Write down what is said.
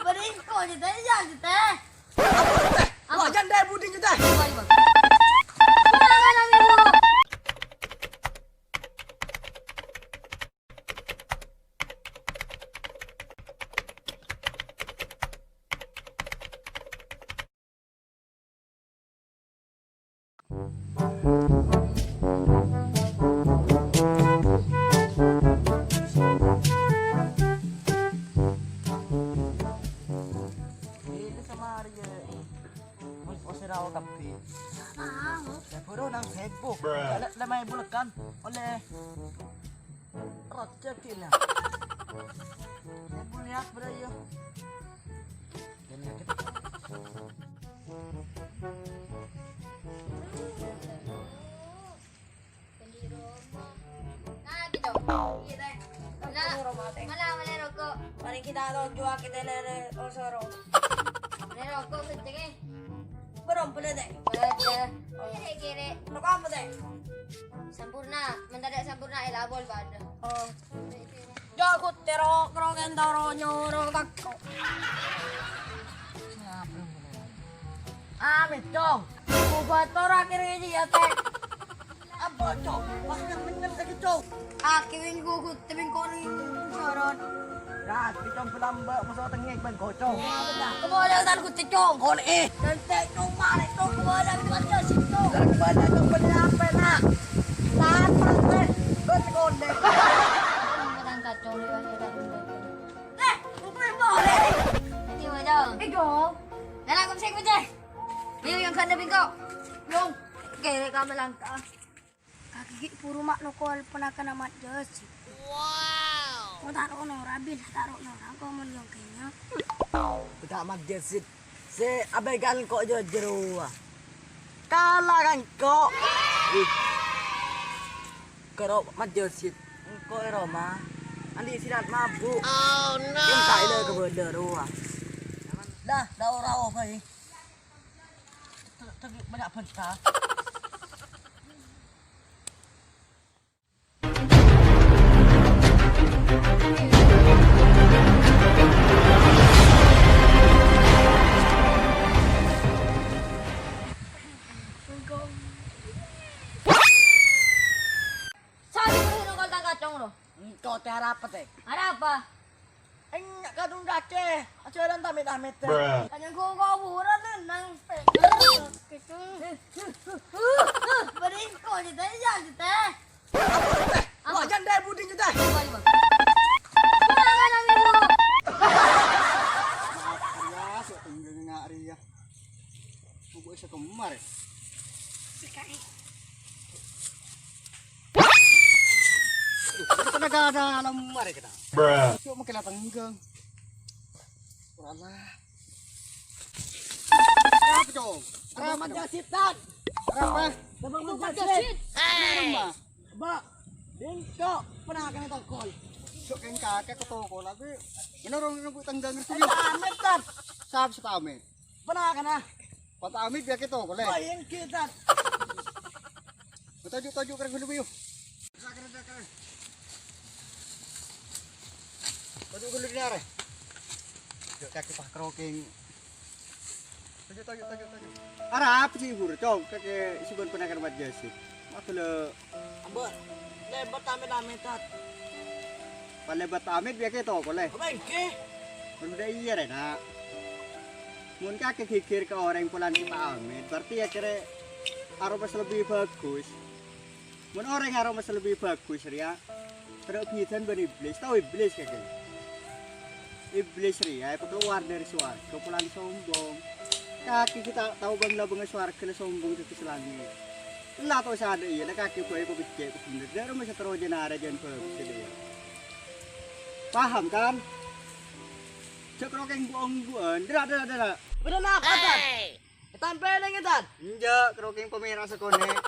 Beringko je teh, jangan je teh. Apa jangan deh buding je teh. Raw kape. Saya baru nang Facebook. Ada main bulekan oleh Roger Kila. Saya lihat berayo. Dan kita Mana rokok? Paling kita jual kita lele osoro. Lele rokok kecil. Berapa pula deh? Kira-kira. Rokok apa deh? Sempurna, mendadak sempurna elabol pada. Oh. Jago terok kroken taro nyoro kakko. Amit dong. Buat tora kiri aja ya teh. Apa dong? Maksudnya menang lagi dong. Akiwin gugut tebing kori sorot. Nah, dicong pelambak masuk tengik ban kocong. Kemudian tan ku cong kon nanti cong marek cong kemudian kerja situ. Dan kebanyakan cong apa nak? Tahan pantai. Bet konde. Orang kacau ni kan. Bukan boleh. Nanti macam. Ego. Dalam kumsek macam. Biar yang kena bingkau. Yung. Kere kami langkah. Kaki puru mak nokol penakan amat jelas. Wow. Mau taruh nong rabin, taruh nong aku mau liang kayaknya. Tidak mak jesit. Se abaikan kok jeru. Kalah kan kok. Kerok mak jesit. Kok Roma. Andi sirat mabuk. Oh no. Yang tak ada kebenar ruah. Dah orang apa ini? Banyak pentah. Kau tiara apa teh? Ada apa? Enggak kadung dace. Ajaran damit-damit teh. Kanyang kau buran nang gitu. Beringko je teh, jangan je teh. Apa jangan deh buding je teh. Ya, sok tenggelam ngari ya. Mau buat sekemar. Sekai. Kita ada alam mare kita. Yuk mau kelihatan tenggang. Walah. Apa dong? Apa jasit dan? Apa? Apa jasit? Rumah. Ba. Dingko pernah kena tokol. Sok keng kakek ke toko lagi. Ini orang yang tenggang itu. Amit kan. Sab setamit. Pernah kena. Pat amit biar kita toko le. Bayang kita. Tajuk keren dulu yuk. Keren. Tajuk dulu dia re. Yuk kaki pak kroking. Tajuk. Arab sih hur cong kaki sibun penakan buat jasik. Makanya ambor lebat amit tat. Palebat amit biar kita toko le. Bangke. Benda iya re nak. Mun kaki kikir ke orang pulang kita amit, berarti ya kira aroma lebih bagus. Mun orang aroma lebih bagus ya. Terus bidan ben iblis, tahu iblis kakek. Iblis ria, keluar dari suarga, pulang sombong. Kaki kita tahu bangla bangga suarga sombong ke selangit. Lah tahu sadar iya, kaki gue aku becek bener. Dari rumah setelah jenara jangan bagus dia. Paham kan? Cek rokeng buang-buang, dah. Udah apa kan? Tampil lagi tan? Enggak, rokeng pemirsa sekone.